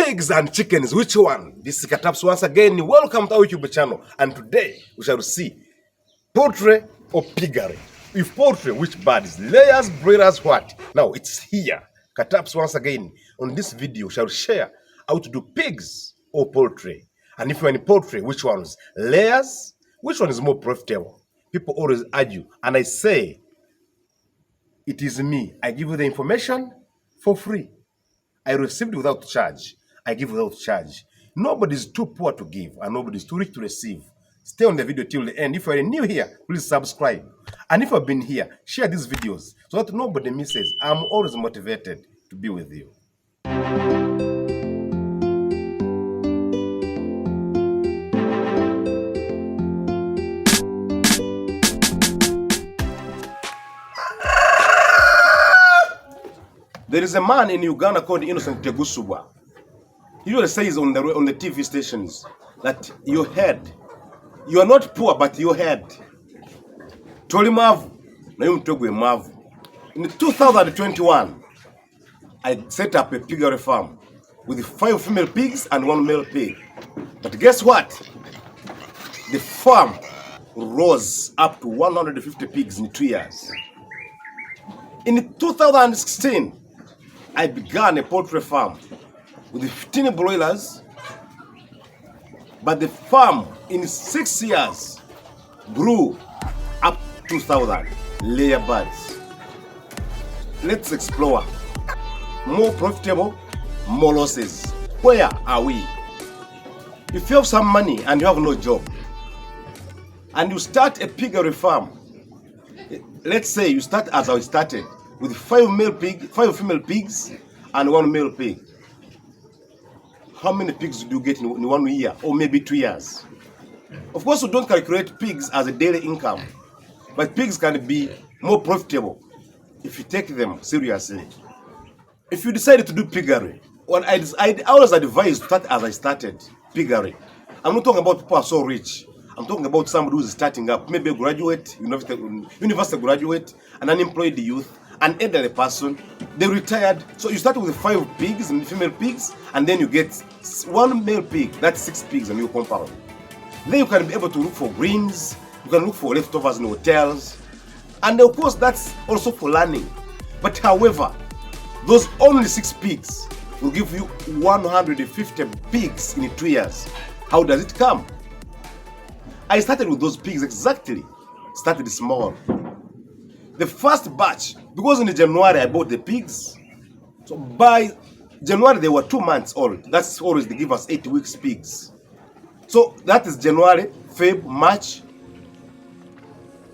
Pigs and chickens, which one? This is Kataps once again. Welcome to our YouTube channel. And today we shall see poultry or piggery. If poultry, which bird is layers, breeders, what? Now it's here. Kataps once again. On this video, shall share how to do pigs or poultry. And if you're in poultry, which ones? Layers? Which one is more profitable? People always argue. And I say, it is me. I give you the information for free. I received without charge. I give without charge. Nobody is too poor to give, and nobody is too rich to receive. Stay on the video till the end. If you are new here, please subscribe. And if you have been here, share these videos so that nobody misses. I'm always motivated to be with you. There is a man in Uganda called Innocent Tegusubwa. He usually says on the TV stations that your head, you are not poor, but your head. Toli mavu, na yu mtogwe mavu. In 2021, I set up a piggery farm with 5 female pigs and 1 male pig. But guess what? The farm rose up to 150 pigs in 2 years. In 2016, I began a poultry farm with 15 broilers, but the farm in 6 years grew up to 2,000 layer birds. Let's explore. More profitable, more losses. Where are we? If you have some money and you have no job, and you start a piggery farm, let's say you start as I started, with 5 female pigs and 1 male pig. How many pigs do you get in 1 year or maybe 2 years? Of course, we don't calculate pigs as a daily income, but pigs can be more profitable if you take them seriously. If you decide to do piggery, I always advise to start as I started piggery. I'm not talking about people who are so rich. I'm talking about somebody who is starting up, maybe a graduate, university graduate, an unemployed youth, an elderly person, they retired. So you start with 5 pigs and female pigs, and then you get 1 male pig. That's 6 pigs in your compound. Then you can be able to look for greens, you can look for leftovers in hotels, and of course that's also for learning. But however, those only 6 pigs will give you 150 pigs in 2 years. How does it come? I started with those pigs exactly. Started small. The first batch, because in January I bought the pigs, so by January they were 2 months old. That's always they give us 8 weeks pigs. So that is January, Feb, March,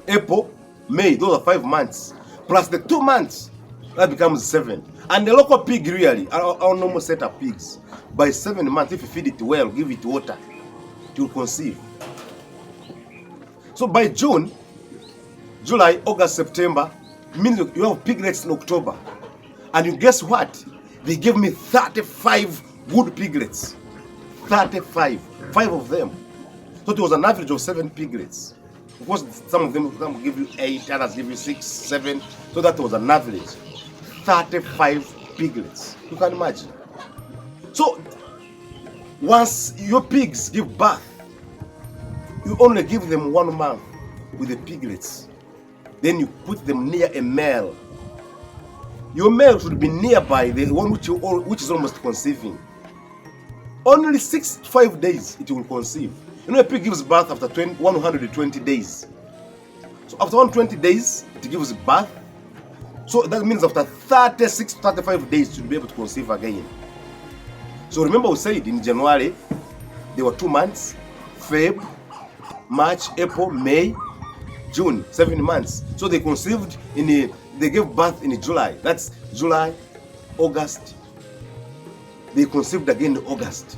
April, May. Those are 5 months. Plus the 2 months, that becomes 7. And the local pig really, our normal set of pigs, by 7 months, if you feed it well, give it water, it will conceive. So by June, July, August, September, means you have piglets in October. And you guess what? They gave me 35 good piglets. 35. 5 of them. So it was an average of 7 piglets. Of course, some of them give you 8, others give you 6, 7. So that was an average. 35 piglets. You can imagine. So once your pigs give birth, you only give them 1 month with the piglets. Then you put them near a male. Your male should be nearby the one which is almost conceiving. Only 5 days it will conceive. You know, a pig gives birth after 120 days. So after 120 days, it gives birth. So that means after 36 to 35 days, it should be able to conceive again. So remember we said in January, there were 2 months, Feb, March, April, May, June, 7 months. So they conceived they gave birth in July. That's July, August. They conceived again in August.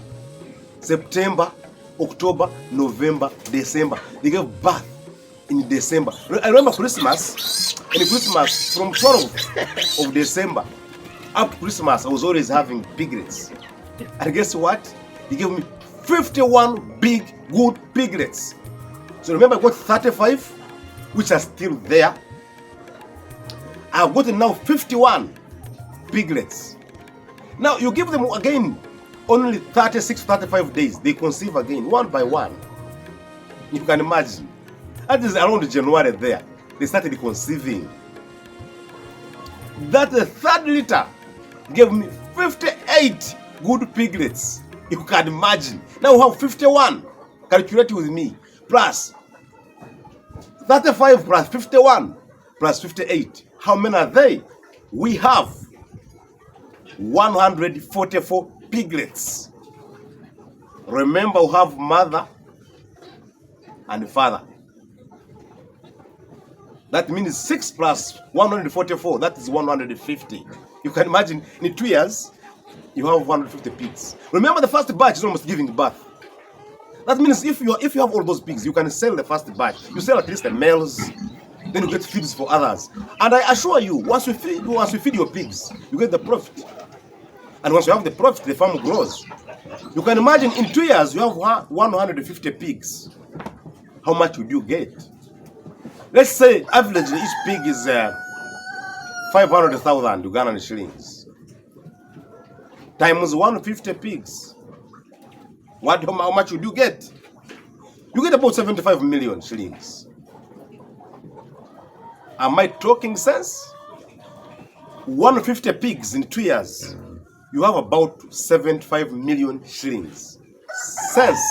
September, October, November, December. They gave birth in December. I remember Christmas. In Christmas, from 12th of December up to Christmas, I was always having piglets. And guess what? They gave me 51 big, good piglets. So remember I got 35, which are still there. I've gotten now 51 piglets. Now you give them again only 36 to 35 days, they conceive again, one by one. You can imagine. That is around January there. They started conceiving. That the third litter gave me 58 good piglets. You can imagine. Now we have 51. Calculate with me. Plus 35 plus 51 plus 58. How many are they? We have 144 piglets. Remember, we have mother and father. That means 6 plus 144, that is 150. You can imagine, in 2 years, you have 150 pigs. Remember, the first batch is almost giving birth. That means if you have all those pigs, you can sell the first batch. You sell at least the males, then you get feeds for others. And I assure you, once you feed your pigs, you get the profit. And once you have the profit, the farm grows. You can imagine, in 2 years, you have 150 pigs. How much would you get? Let's say averagely each pig is 500,000 Ugandan shillings. Times 150 pigs. How much would you get? You get about 75 million shillings. Am I talking sense? 150 pigs in 2 years. You have about 75 million shillings. Sense.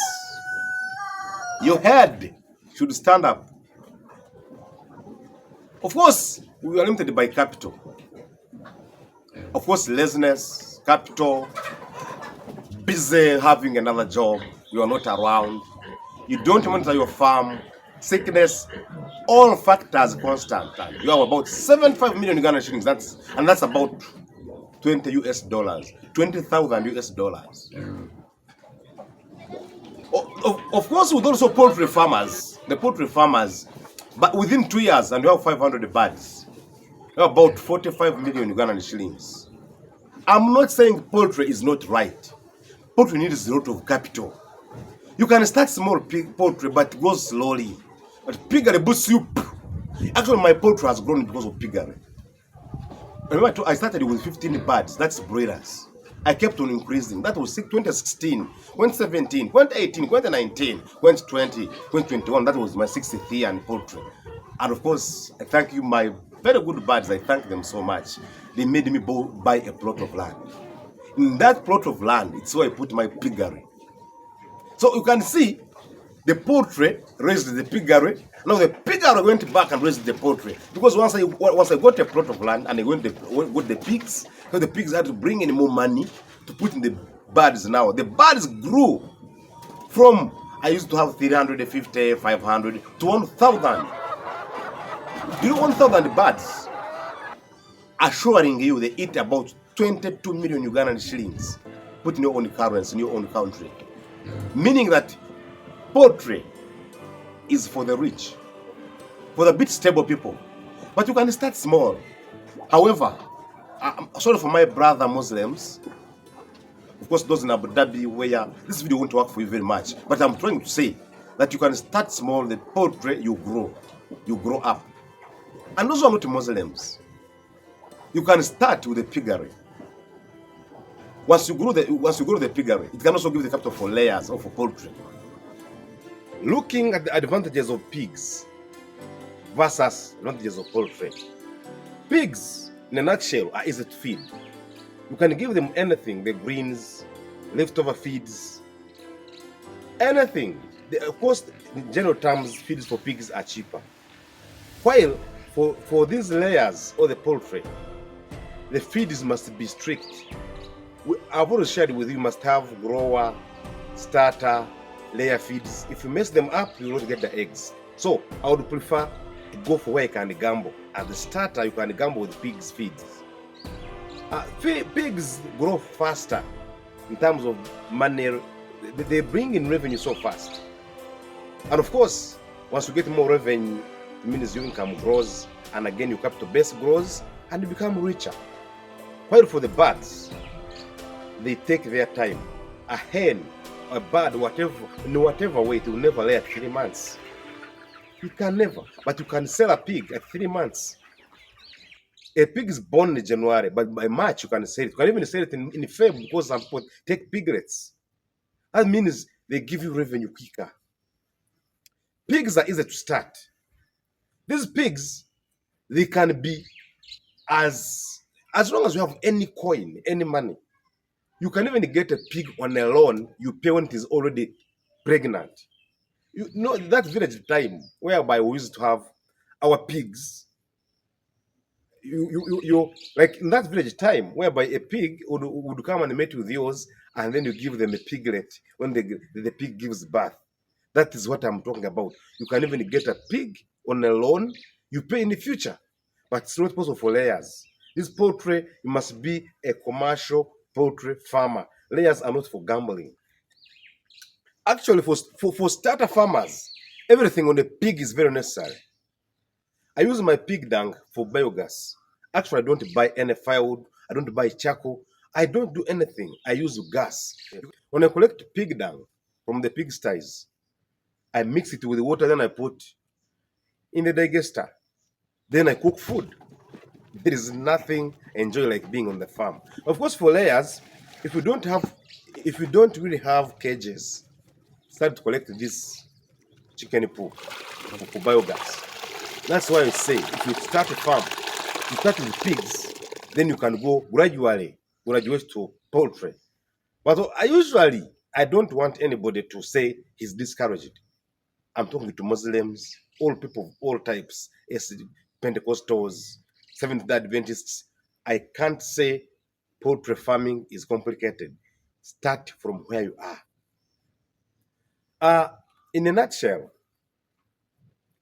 Your head should stand up. Of course, we are limited by capital. Of course, laziness, capital, busy having another job, you are not around, you don't monitor your farm, sickness, all factors constant. You have about 75 million Uganda shillings, that's about 20 US dollars, 20,000 US dollars. Of course, with also poultry farmers, but within 2 years, and you have 500 birds, you have about 45 million Ugandan shillings. I'm not saying poultry is not right. Poultry needs a lot of capital. You can start small poultry, but go slowly. But piggery boosts you. Actually, my poultry has grown because of piggery. Remember, I started with 15 birds, that's broilers. I kept on increasing. That was 2016, 2017, 2018, 2019, 2020, 2021. That was my 60th year in poultry. And of course, I thank you, my very good birds. I thank them so much. They made me buy a plot of land. In that plot of land, it's where I put my piggery. So you can see, the poultry raised the piggery. Now the piggery went back and raised the poultry. Because once I got a plot of land and I got the pigs, so the pigs had to bring in more money to put in the birds now. The birds grew from, I used to have 350, 500 to 1,000. Do you know 1,000 birds? Assuring you they eat about 22 million Ugandan shillings. Put in your own currency, in your own country. Meaning that poultry is for the rich, for the bit stable people. But you can start small. However, I'm sorry for my brother Muslims, of course those in Abu Dhabi, where this video won't work for you very much, but I'm trying to say that you can start small, the poultry you grow up. And those who are not Muslims, you can start with the piggery. Once you grow the piggery, it can also give the capital for layers or for poultry. Looking at the advantages of pigs versus advantages of poultry. Pigs, in a nutshell, are easy to feed. You can give them anything, the greens, leftover feeds, anything. Of course, in general terms, feeds for pigs are cheaper. While for these layers or the poultry, the feeds must be strict. I've already shared with you, must have grower, starter, layer feeds. If you mess them up, you will not get the eggs. So I would prefer to go for where you can gamble. As the starter, you can gamble with pigs' feeds. Pigs grow faster in terms of money. They bring in revenue so fast. And of course, once you get more revenue, it means your income grows, and again your capital base grows, and you become richer. While for the birds, they take their time. A hen, a bird, in whatever way, it will never lay at 3 months. You can never, but you can sell a pig at 3 months. A pig is born in January, but by March you can sell it. You can even sell it in February because some people take piglets. That means they give you revenue quicker. Pigs are easy to start. These pigs, they can be as long as you have any coin, any money. You can even get a pig on a loan you pay when it is already pregnant. You know that village time whereby we used to have our pigs. You like in that village time whereby a pig would come and mate with yours, and then you give them a piglet when the pig gives birth. That is what I'm talking about. You can even get a pig on a loan you pay in the future, but it's not possible for layers. This poultry, you must be a commercial poultry farmer. Layers are not for gambling. Actually, for starter farmers, everything on the pig is very necessary. I use my pig dung for biogas. Actually, I don't buy any firewood. I don't buy charcoal. I don't do anything. I use gas. When I collect pig dung from the pig sties, I mix it with the water, then I put in the digester. Then I cook food. There is nothing enjoy like being on the farm. Of course, for layers, if you don't really have cages, start to collect this chicken poo for biogas. That's why I say if you start a farm, you start with pigs, then you can go graduate to poultry. But I don't want anybody to say he's discouraged. I'm talking to Muslims, all people of all types, Pentecostals, Seventh-day Adventists. I can't say poultry farming is complicated. Start from where you are. In a nutshell,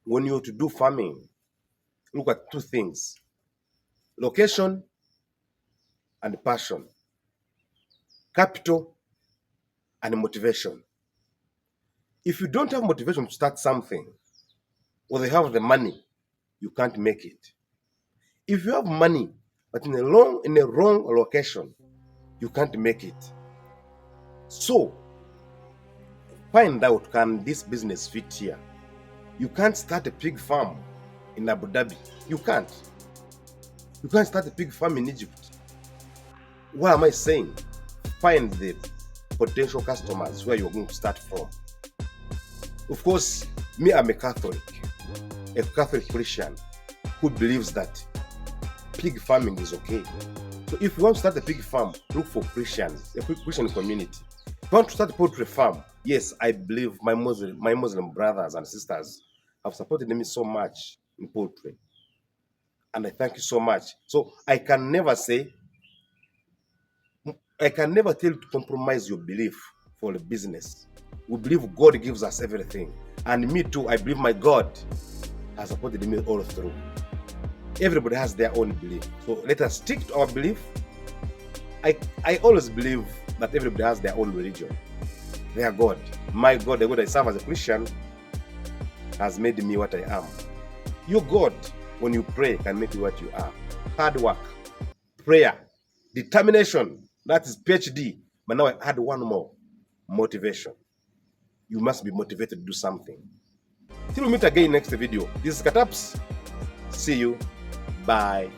when you're to do farming, look at two things: location and passion, capital and motivation. If you don't have motivation to start something, or they have the money, you can't make it. If you have money, but in a wrong location, you can't make it. So, find out, can this business fit here? You can't start a pig farm in Abu Dhabi. You can't. You can't start a pig farm in Egypt. What am I saying? Find the potential customers where you're going to start from. Of course, me, I'm a Catholic Christian who believes that pig farming is okay. So if you want to start a pig farm, look for Christians, a Christian community. If you want to start a poultry farm, yes, I believe my Muslim brothers and sisters have supported me so much in poultry. And I thank you so much. So I can never tell you to compromise your belief for the business. We believe God gives us everything. And me too, I believe my God has supported me all through. Everybody has their own belief. So let us stick to our belief. I always believe that everybody has their own religion. Their God. My God, the God I serve as a Christian, has made me what I am. Your God, when you pray, can make you what you are. Hard work, prayer, determination, that is PhD. But now I add one more: motivation. You must be motivated to do something. Till we meet again next video. This is Kataps. See you. Bye.